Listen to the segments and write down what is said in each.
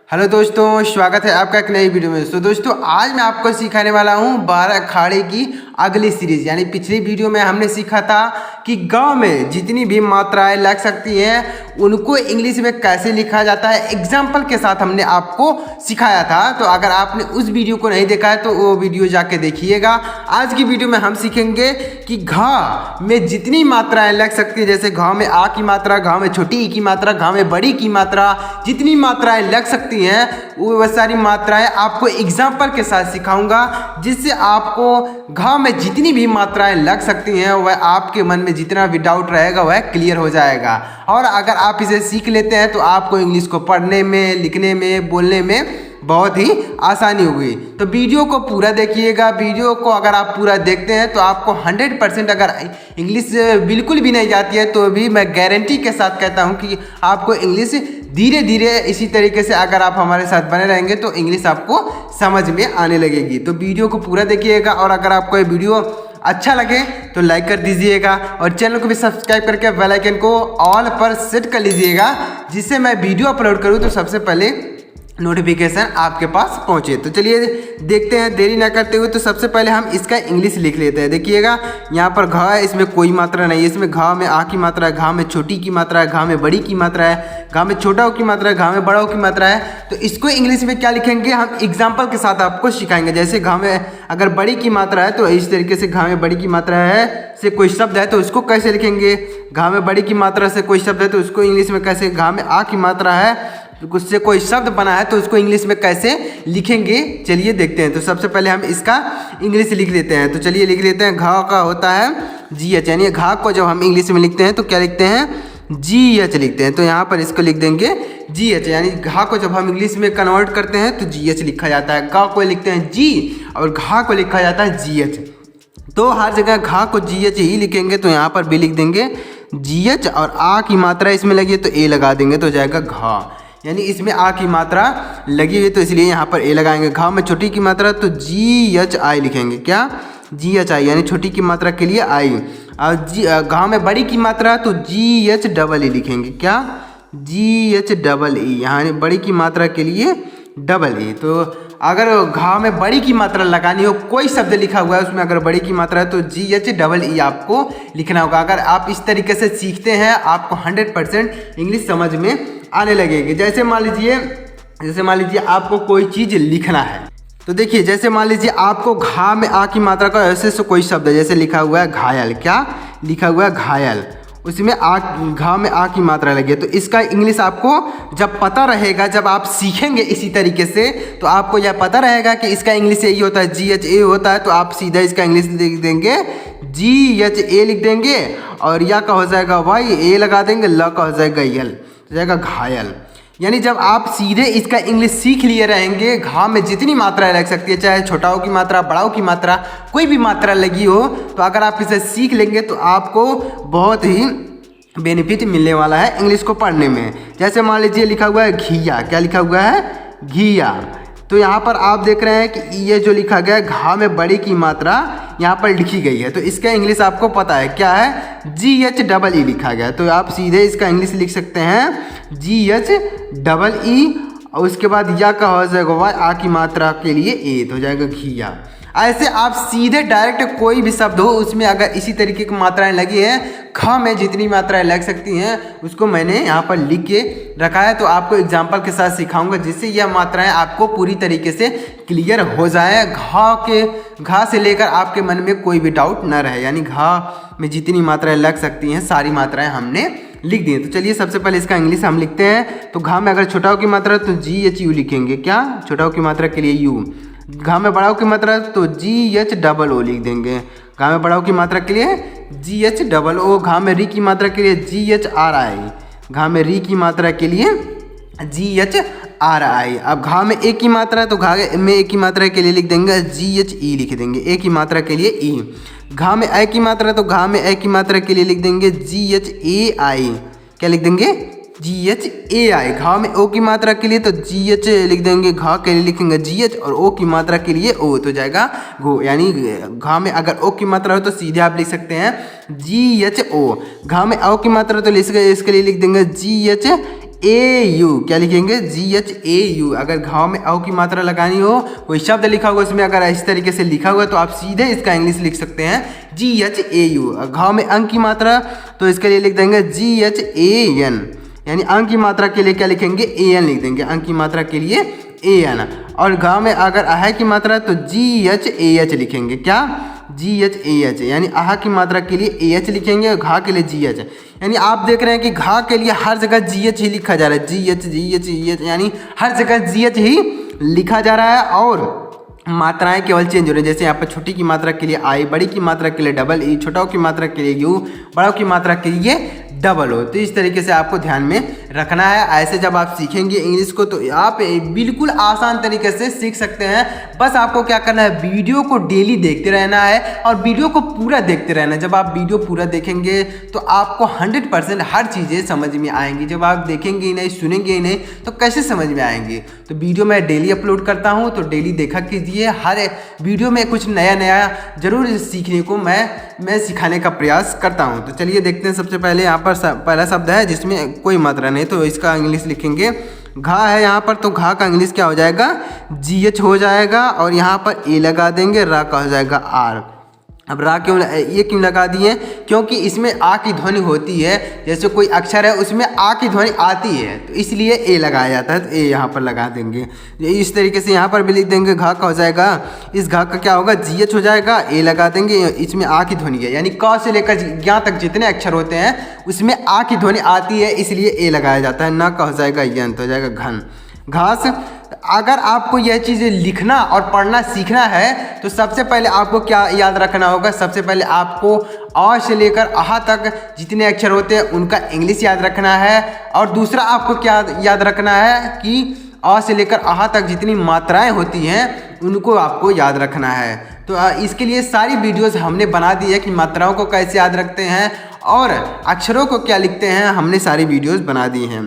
Hello दोस्तों, स्वागत है आपका एक नई वीडियो में। तो दोस्तों आज मैं आपको सिखाने वाला हूँ 12 अखाड़े की अगली सीरीज। यानी पिछली वीडियो में हमने सीखा था कि गांव में जितनी भी मात्राएं लग सकती हैं उनको इंग्लिश में कैसे लिखा जाता है, एग्जाम्पल के साथ हमने आपको सिखाया था। तो अगर आपने उस वीडियो को नहीं देखा है तो वो वीडियो जाके देखिएगा। आज की वीडियो में हम सीखेंगे कि घ में जितनी मात्राएं लग सकती है, जैसे घ में आ की मात्रा, घ में छोटी ई की मात्रा, घ में बड़ी की मात्रा, जितनी मात्राएं लग सकती हैं वो सारी मात्राएं आपको एग्जाम्पल के साथ सिखाऊंगा, जिससे आपको घ में जितनी भी मात्राएं लग सकती हैं वह आपके मन में जितना भी डाउट रहेगा वह क्लियर हो जाएगा। और अगर आप इसे सीख लेते हैं तो आपको इंग्लिश को पढ़ने में, लिखने में, बोलने में बहुत ही आसानी होगी। तो वीडियो को पूरा देखिएगा। वीडियो को अगर आप पूरा देखते हैं तो आपको 100% अगर इंग्लिश बिल्कुल भी नहीं जाती है तो भी मैं गारंटी के साथ कहता हूं कि आपको इंग्लिश धीरे धीरे इसी तरीके से अगर आप हमारे साथ बने रहेंगे तो इंग्लिश आपको समझ में आने लगेगी। तो वीडियो को पूरा देखिएगा और अगर आपको ये वीडियो अच्छा लगे तो लाइक कर दीजिएगा और चैनल को भी सब्सक्राइब करके बेल आइकन को ऑल पर सेट कर लीजिएगा, जिससे मैं वीडियो अपलोड करूं तो सबसे पहले नोटिफिकेशन आपके पास पहुंचे। तो चलिए देखते हैं, देरी ना करते हुए। तो सबसे पहले हम इसका इंग्लिश लिख लेते हैं। देखिएगा यहाँ पर घ है, इसमें कोई मात्रा नहीं है। इसमें घ में आ की मात्रा है, घ में छोटी की मात्रा है, घ में बड़ी की मात्रा है, घ में छोटा हो की मात्रा है, घ में बड़ा हो की मात्रा है। तो इसको इंग्लिश में क्या लिखेंगे हम एग्जाम्पल के साथ आपको सिखाएंगे। जैसे घ में अगर बड़ी की मात्रा है तो इस तरीके से, घ में बड़ी की मात्रा है से कोई शब्द है तो उसको कैसे लिखेंगे। घ में बड़ी की मात्रा से कोई शब्द है तो उसको इंग्लिश में कैसे। घ में आ की मात्रा है तो उससे कोई शब्द बना है तो उसको इंग्लिश में कैसे लिखेंगे, चलिए देखते हैं। तो सबसे पहले हम इसका इंग्लिश लिख लेते हैं। तो चलिए लिख लेते हैं। घ का होता है GH, यानी घ को जब हम इंग्लिश में लिखते हैं तो क्या लिखते हैं, GH लिखते हैं। तो यहाँ पर इसको लिख देंगे GH, यानी घ को जब हम इंग्लिश में कन्वर्ट करते हैं तो GH लिखा जाता है। ग को लिखते हैं G और घ को लिखा जाता है GH। तो हर जगह घ को GH ही लिखेंगे। तो यहाँ पर भी लिख देंगे GH और आ की मात्रा इसमें लगी है तो A लगा देंगे तो हो जाएगा घ, यानी इसमें आ की मात्रा लगी हुई तो इसलिए यहाँ पर ए लगाएंगे। घ में छोटी की मात्रा तो GHI लिखेंगे। क्या, GHI, यानी छोटी की मात्रा के लिए आई। और घ में बड़ी की मात्रा तो GHEE लिखेंगे। क्या, GHEE, यानी बड़ी की मात्रा के लिए डबल ई। तो अगर घ में बड़ी की मात्रा लगानी हो, कोई शब्द लिखा हुआ है उसमें अगर बड़ी की मात्रा है तो GHEE आपको लिखना होगा। अगर आप इस तरीके से सीखते हैं आपको 100% इंग्लिश समझ में आने लगेगी। जैसे मान लीजिए आपको कोई चीज़ लिखना है तो देखिए, जैसे मान लीजिए आपको घ में आ की मात्रा का ऐसे से कोई शब्द है, जैसे लिखा हुआ है घायल। क्या लिखा हुआ है, घायल, उसमें घ में आ की मात्रा लगी है। तो इसका इंग्लिश आपको जब पता रहेगा, जब आप सीखेंगे इसी तरीके से तो आपको यह पता रहेगा कि इसका इंग्लिश यही होता है, GHA होता है। तो आप सीधा इसका इंग्लिश लिख देंगे GHA लिख देंगे और या का हो जाएगा वाई, ए लगा देंगे, ल का हो जाएगा यल, हो जाएगा घायल। यानी जब आप सीधे इसका इंग्लिश सीख लिए रहेंगे, घ में जितनी मात्रा लग सकती है, चाहे छोटाओं की मात्रा, बड़ाओं की मात्रा, कोई भी मात्रा लगी हो, तो अगर आप इसे सीख लेंगे तो आपको बहुत ही बेनिफिट मिलने वाला है इंग्लिश को पढ़ने में। जैसे मान लीजिए लिखा हुआ है घिया। क्या लिखा हुआ है, घिया। तो यहाँ पर आप देख रहे हैं कि ये जो लिखा गया है घ में बड़ी की मात्रा यहाँ पर लिखी गई है। तो इसका इंग्लिश आपको पता है क्या है, GHEE लिखा गया। तो आप सीधे इसका इंग्लिश लिख सकते हैं GHEE और उसके बाद या का हो जाएगा वाई, आ की मात्रा के लिए ए, तो हो जाएगा घिया। ऐसे आप सीधे डायरेक्ट कोई भी शब्द हो उसमें अगर इसी तरीके की मात्राएं लगी हैं, ख में जितनी मात्राएं लग सकती हैं उसको मैंने यहाँ पर लिख के रखा है। तो आपको एग्जाम्पल के साथ सिखाऊंगा जिससे यह मात्राएं आपको पूरी तरीके से क्लियर हो जाए। घ से लेकर आपके मन में कोई भी डाउट न रहे, यानी घ में जितनी मात्राएं लग सकती हैं सारी मात्राएं हमने लिख दी। तो चलिए सबसे पहले इसका इंग्लिश हम लिखते हैं। तो घ में अगर छोटाओं की मात्रा तो GHU लिखेंगे। क्या, छोटाओं की मात्रा के लिए यू। घ में बड़ाओं की मात्रा तो GHOO लिख देंगे। घ में बड़ाओं की मात्रा के लिए GHOO। घ में री की मात्रा के लिए GHRI। घ में री की मात्रा के लिए GHRI। अब घ में ए की मात्रा है तो घ में ए की मात्रा के लिए लिख देंगे GHE लिख देंगे, ए की मात्रा के लिए ई। घ में ए की मात्रा तो घ में ए की मात्रा के लिए लिख देंगे GHAI। क्या लिख देंगे, GHAI। घ में ओ की मात्रा के लिए तो GH लिख देंगे, घ के लिए लिखेंगे GH और ओ की मात्रा के लिए ओ, तो जाएगा घो। यानी घ में अगर ओ की मात्रा हो तो सीधे आप लिख सकते हैं GHO। घ में ओ की मात्रा तो इसके लिए लिख देंगे GHA। ए यू, क्या लिखेंगे GHAU। अगर घाव में औ की मात्रा लगानी हो, कोई शब्द लिखा हुआ उसमें अगर इस तरीके से लिखा हुआ तो आप सीधे इसका इंग्लिश लिख सकते हैं GHAU। घाव में अंक की मात्रा तो इसके लिए लिख देंगे GHAN, यानी अंक की मात्रा के लिए क्या लिखेंगे AN लिख देंगे, अंक की मात्रा के लिए AN। और घाव में अगर आह की मात्रा तो GHAH लिखेंगे, क्या GHAH, यानी आह की मात्रा के लिए AH लिखेंगे और घा के लिए GH। यानी आप देख रहे हैं कि घा के लिए हर जगह GH ही लिखा जा रहा है, GH, यानी हर जगह GH ही लिखा जा रहा है और मात्राएं केवल चेंज हो रही है। जैसे यहाँ पर छोटी की मात्रा के लिए आई, बड़ी की मात्रा के लिए डबल ई, छोटाओं की मात्रा के लिए यू, बड़ों की मात्रा के लिए डबल ओ। तो इस तरीके से आपको ध्यान में रखना है। ऐसे जब आप सीखेंगे इंग्लिश को तो आप बिल्कुल आसान तरीके से सीख सकते हैं। बस आपको क्या करना है, वीडियो को डेली देखते रहना है और वीडियो को पूरा देखते रहना है। जब आप वीडियो पूरा देखेंगे तो आपको 100% हर चीज़ें समझ में आएंगी। जब आप देखेंगे ही नहीं, सुनेंगे ही नहीं तो कैसे समझ में आएंगी। तो वीडियो मैं डेली अपलोड करता हूँ, तो डेली देखा कीजिए। हर वीडियो में कुछ नया नया जरूर सीखने को मैं सिखाने का प्रयास करता हूँ। तो चलिए देखते हैं। सबसे पहले यहाँ पर पहला शब्द है जिसमें कोई मात्रा नहीं, तो इसका इंग्लिश लिखेंगे घा है यहाँ पर, तो घा का इंग्लिश क्या हो जाएगा GH हो जाएगा और यहाँ पर ए लगा देंगे, रा का हो जाएगा R। अब रा क्यों लगा दिए, क्योंकि इसमें आ की ध्वनि होती है। जैसे कोई अक्षर है उसमें आ की ध्वनि आती है तो इसलिए ए लगाया जाता है, तो ए यहाँ पर लगा देंगे। इस तरीके से यहाँ पर भी लिख देंगे घा का हो जाएगा, इस घा का क्या होगा GH हो जाएगा, ए लगा देंगे, इसमें आ की ध्वनि है। यानी क से लेकर ज्ञ तक जितने अक्षर होते हैं उसमें आ की ध्वनि आती है, इसलिए ए लगाया जाता है। न का हो जाएगा यंत, हो जाएगा घन। घास। अगर आपको यह चीज़ें लिखना और पढ़ना सीखना है तो सबसे पहले आपको क्या याद रखना होगा, सबसे पहले आपको अ से लेकर आह तक जितने अक्षर होते हैं उनका इंग्लिश याद रखना है। और दूसरा आपको क्या याद रखना है कि अ से लेकर आह तक जितनी मात्राएं होती हैं उनको आपको याद रखना है। तो इसके लिए सारी वीडियोस हमने बना दी है कि मात्राओं को कैसे याद रखते हैं और अक्षरों को क्या लिखते हैं, हमने सारी वीडियोस बना दी हैं।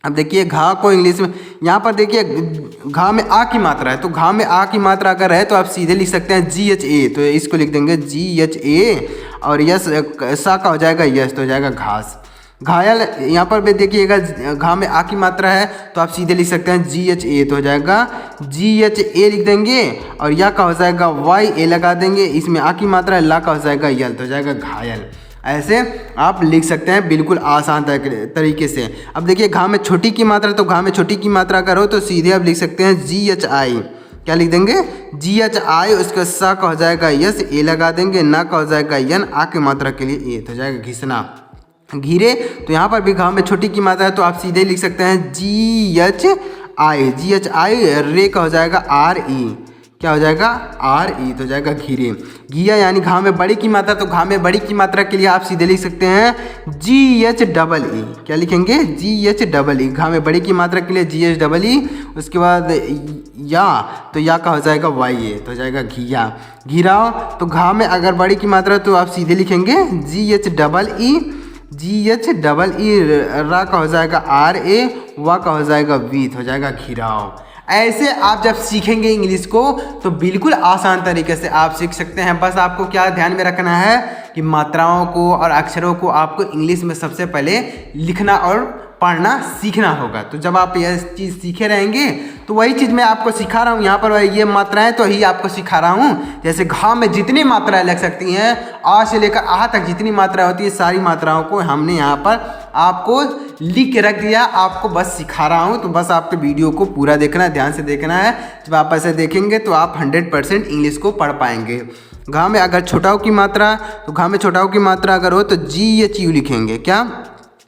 अब देखिए घा को इंग्लिश में यहाँ पर देखिए घा में आ की मात्रा है, तो घा में आ की मात्रा अगर है तो आप सीधे लिख सकते हैं GHA, तो इसको लिख देंगे GHA और यस सा का हो जाएगा यस, तो हो जाएगा घास। घायल। यहाँ पर भी देखिएगा घा में आ की मात्रा है तो आप सीधे लिख सकते हैं GHA, तो हो जाएगा GHA लिख देंगे और या का हो जाएगा YA लगा देंगे, इसमें आ की मात्रा है, ला का हो जाएगा यल, तो हो जाएगा घायल। ऐसे आप लिख सकते हैं बिल्कुल आसान तरीके से। अब देखिए घा में छोटी की मात्रा, तो घा में छोटी की मात्रा अगर हो तो सीधे आप लिख सकते हैं GHI, क्या लिख देंगे GHI, उसका सा का हो जाएगा यस, ए लगा देंगे, ना का हो जाएगा यन, आ की मात्रा के लिए ए, तो हो जाएगा घिसना। घिरे। तो यहाँ पर भी घा में छोटी की मात्रा है तो आप सीधे लिख सकते हैं GHI, रे का हो जाएगा RE, क्या हो जाएगा RE, तो हो जाएगा घिरे। घिया यानी घा में बड़ी की मात्रा, तो घा में बड़ी की मात्रा के लिए आप सीधे लिख सकते हैं GHEE, क्या लिखेंगे GHEE। घा में बड़ी की मात्रा के लिए GHEE, उसके बाद या, तो या का हो जाएगा YA, तो हो जाएगा घिया। घिराव। तो घा में अगर बड़ी की मात्रा तो आप सीधे लिखेंगे GHEE, रा का हो जाएगा RA, वा का हो जाएगा वी, तो हो जाएगा घिराव। ऐसे आप जब सीखेंगे इंग्लिश को तो बिल्कुल आसान तरीके से आप सीख सकते हैं। बस आपको क्या ध्यान में रखना है कि मात्राओं को और अक्षरों को आपको इंग्लिश में सबसे पहले लिखना और पढ़ना सीखना होगा। तो जब आप यह चीज़ सीखे रहेंगे तो वही चीज़ मैं आपको सिखा रहा हूँ यहाँ पर, ये मात्राएं तो ही आपको सिखा रहा हूँ। जैसे घा में जितनी मात्राएं लग सकती हैं, आ से लेकर आह तक जितनी मात्राएं होती है सारी मात्राओं को हमने यहाँ पर आपको लिख के रख दिया, आपको बस सिखा रहा हूँ। तो बस आपके वीडियो को पूरा देखना है, ध्यान से देखना है। जब आप ऐसे देखेंगे तो आप 100% इंग्लिश को पढ़ पाएंगे। घा में अगर छोटाओं की मात्रा, तो घा में छोटाओं की मात्रा अगर हो तो GHU लिखेंगे, क्या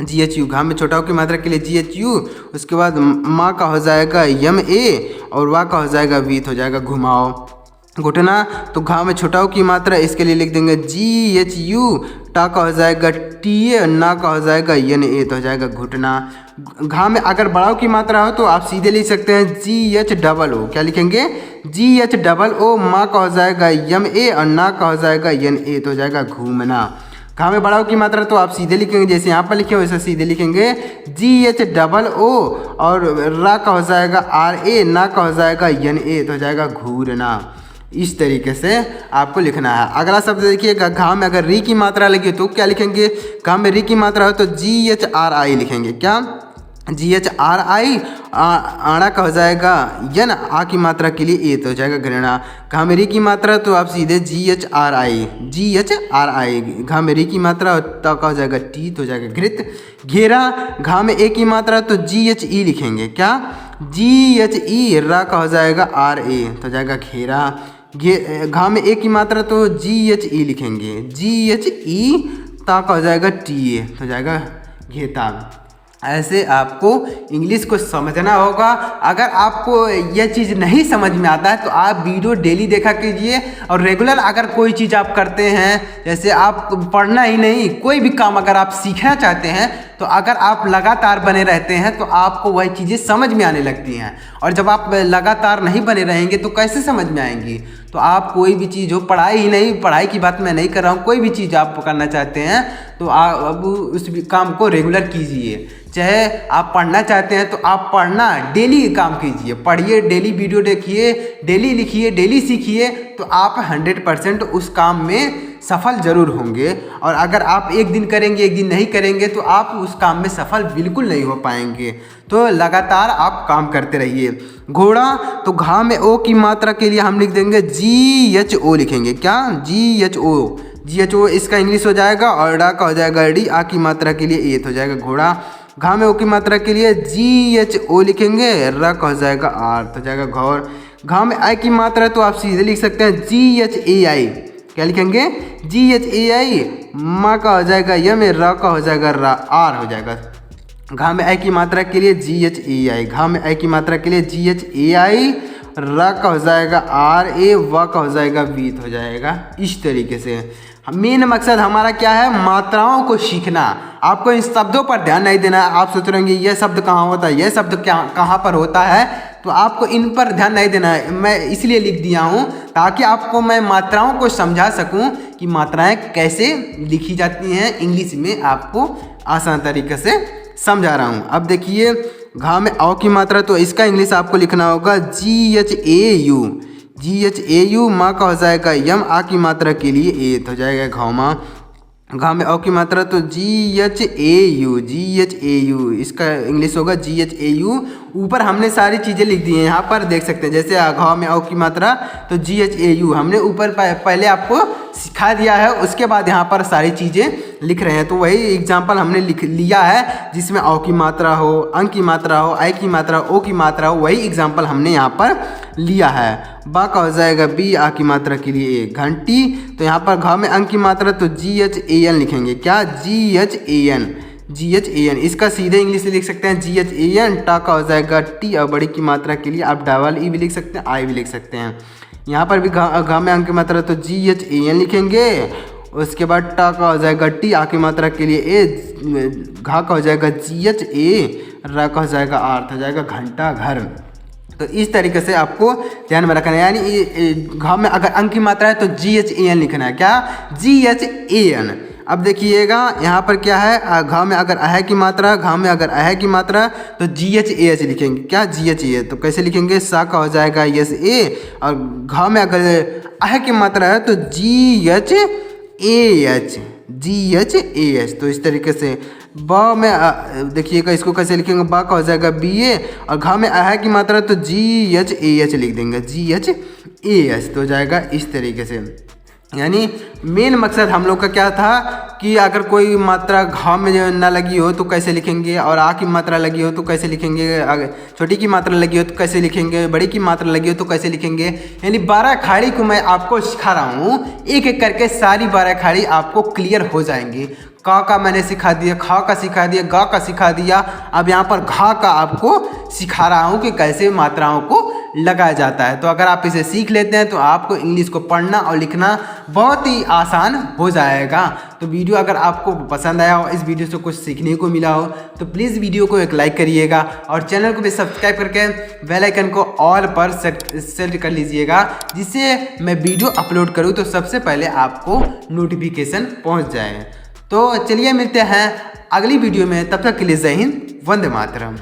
GHU। घा में छोटाओं की मात्रा के लिए GHU, उसके बाद माँ का हो जाएगा MA और वा का हो जाएगा वी, हो जाएगा घुमाओ। घुटना। तो घा में छोटाओं की मात्रा इसके लिए लिख देंगे GHU, टा का हो जाएगा TA, ना का हो जाएगा NA, तो हो जाएगा घुटना। घा में अगर बड़ाओं की मात्रा हो तो आप सीधे लिख सकते हैं GHOO, क्या लिखेंगे GHOO, माँ का हो जाएगा MA और ना का हो जाएगा NA, तो हो जाएगा घूमना। घा में बड़ाओं की मात्रा तो आप सीधे लिखेंगे, जैसे यहाँ पर लिखे वैसे सीधे लिखेंगे GHOO और रा का हो जाएगा RA, ना का हो जाएगा NA, तो हो जाएगा घूरना। इस तरीके से आपको लिखना है। अगला शब्द देखिएगा, घा में अगर री की मात्रा लगी तो क्या लिखेंगे, घा में री की मात्रा हो तो GHRI लिखेंगे, क्या GHRI, आड़ा का हो जाएगा यन, आ की मात्रा के लिए ए तो हो जाएगा घृणा। घामेरी की मात्रा तो आप सीधे GHRI, घामेरी की मात्रा तो का हो जाएगा टी तो हो जाएगा घृत। घेरा, घा में ए की मात्रा तो GHE लिखेंगे, क्या GHE, रा का हो जाएगा RA तो हो जाएगा घेरा। घा में ए की मात्रा तो GHE लिखेंगे, GHE, ता का हो जाएगा TA तो हो जाएगा घेता। ऐसे आपको इंग्लिश को समझना होगा। अगर आपको यह चीज़ नहीं समझ में आता है तो आप वीडियो डेली देखा कीजिए, और रेगुलर अगर कोई चीज़ आप करते हैं, जैसे आप पढ़ना ही नहीं, कोई भी काम अगर आप सीखना चाहते हैं तो अगर आप लगातार बने रहते हैं तो आपको वही चीज़ें समझ में आने लगती हैं। और जब आप लगातार नहीं बने रहेंगे तो कैसे समझ में आएंगी। तो आप कोई भी चीज़ हो, पढ़ाई ही नहीं, पढ़ाई की बात मैं नहीं कर रहा हूँ, कोई भी चीज़ आप करना चाहते हैं तो आप अब उस काम को रेगुलर कीजिए। चाहे आप पढ़ना चाहते हैं तो आप पढ़ना डेली काम कीजिए, पढ़िए, डेली वीडियो देखिए, डेली लिखिए, डेली सीखिए, तो आप 100% उस काम में सफल ज़रूर होंगे। और अगर आप एक दिन करेंगे, एक दिन नहीं करेंगे तो आप उस काम में सफल बिल्कुल नहीं हो पाएंगे। तो लगातार आप काम करते रहिए। घोड़ा, तो घा में ओ की मात्रा के लिए हम लिख देंगे GHO लिखेंगे, क्या GHO, इसका इंग्लिश हो जाएगा, और डा का हो जाएगा डी, आ की मात्रा के लिए ए तो हो जाएगा घोड़ा। घा में ओ की मात्रा के लिए GHO लिखेंगे, र का हो जाएगा आर तो हो जाएगा घौर। घा में आई की मात्रा तो आप सीधे लिख सकते हैं GHAI, क्या लिखेंगे GHAI, माँ का हो जाएगा यम, र का हो जाएगा रा, आर हो जाएगा। घा में आई की मात्रा के लिए GHAI, घा में आई की मात्रा के लिए GHAI, र का हो जाएगा RA, व का हो जाएगा वी हो जाएगा। इस तरीके से मेन मकसद हमारा क्या है, मात्राओं को सीखना। आपको इन शब्दों पर ध्यान नहीं देना है। आप सोच रहे होंगे यह शब्द कहाँ होता है, यह शब्द क्या कहाँ पर होता है, तो आपको इन पर ध्यान नहीं देना है। मैं इसलिए लिख दिया हूँ ताकि आपको मैं मात्राओं को समझा सकूँ कि मात्राएं कैसे लिखी जाती हैं। इंग्लिश में आपको आसान तरीके से समझा रहा हूँ। अब देखिए, घा में औ की मात्रा तो इसका इंग्लिश आपको लिखना होगा GHAU, माँ का हो जाएगा यम, आ की मात्रा के लिए ए तो हो जाएगा घौमा। घा में औ की मात्रा तो GHAU, इसका इंग्लिश होगा GHAU। ऊपर हमने सारी चीज़ें लिख दी हैं, यहाँ पर देख सकते हैं। जैसे घा में औ की मात्रा तो GHAU हमने ऊपर पहले आपको सिखा दिया है, उसके बाद यहाँ पर सारी चीज़ें लिख रहे हैं। तो वही एग्जाम्पल हमने लिख लिया है, जिसमें औ की मात्रा हो, अंक की मात्रा हो, आई की मात्रा हो, ओ की मात्रा हो, वही एग्जाम्पल हमने यहाँ पर लिया है। बा का हो जाएगा बी, आ की मात्रा के लिए ए। घंटी, तो यहाँ पर घा में अंक की मात्रा तो GHAN लिखेंगे, क्या GHAN, इसका सीधे इंग्लिश से लिख सकते हैं GHAN। टा का हो जाएगा टी, और बड़ी की मात्रा के लिए आप डबल ई भी लिख सकते हैं, आई भी लिख सकते हैं। यहाँ पर भी घा में अंक की मात्रा तो GHAN लिखेंगे, उसके बाद टा का हो जाएगा टी, आ की मात्रा के लिए ए। घा का हो जाएगा GHA, रा का हो जाएगा आर हो जाएगा घंटा घर। तो इस तरीके से आपको ध्यान में रखना है। यानी घा में अगर अंक की मात्रा है तो GHAN लिखना है, क्या GHAN। अब देखिएगा यहाँ पर क्या है, घा में अगर अह की मात्रा, घा में अगर अह की मात्रा तो GHAH लिखेंगे, क्या GHA। तो कैसे लिखेंगे, सा का हो जाएगा यस ए, और घा में अगर अह की मात्रा है तो GHAH। तो इस तरीके से बा में देखिएगा, इसको कैसे लिखेंगे, बा का हो जाएगा BA, और घा में अह की मात्रा तो GHAH लिख देंगे, GHAH तो हो जाएगा इस तरीके से। यानी मेन मकसद हम लोग का क्या था कि अगर कोई मात्रा घा में ना लगी हो तो कैसे लिखेंगे, और आ की मात्रा लगी हो तो कैसे लिखेंगे, अगर छोटी की मात्रा लगी हो तो कैसे लिखेंगे, बड़ी की मात्रा लगी हो तो कैसे लिखेंगे। यानी 12 खाड़ी को मैं आपको सिखा रहा हूँ, एक एक करके सारी 12 खाड़ी आपको क्लियर हो जाएंगी। का मैंने सिखा दिया, खा का सिखा दिया, गा का सिखा दिया, अब यहाँ पर घा का आपको सिखा रहा हूँ कि कैसे मात्राओं को लगाया जाता है। तो अगर आप इसे सीख लेते हैं तो आपको इंग्लिश को पढ़ना और लिखना बहुत ही आसान हो जाएगा। तो वीडियो अगर आपको पसंद आया हो, इस वीडियो से कुछ सीखने को मिला हो, तो प्लीज़ वीडियो को एक लाइक करिएगा, और चैनल को भी सब्सक्राइब करके बेल आइकन को ऑल पर सेट कर लीजिएगा, जिससे मैं वीडियो अपलोड करूँ तो सबसे पहले आपको नोटिफिकेशन पहुँच जाए। तो चलिए मिलते हैं अगली वीडियो में, तब तक के लिए जय हिंद, वंदे मातरम।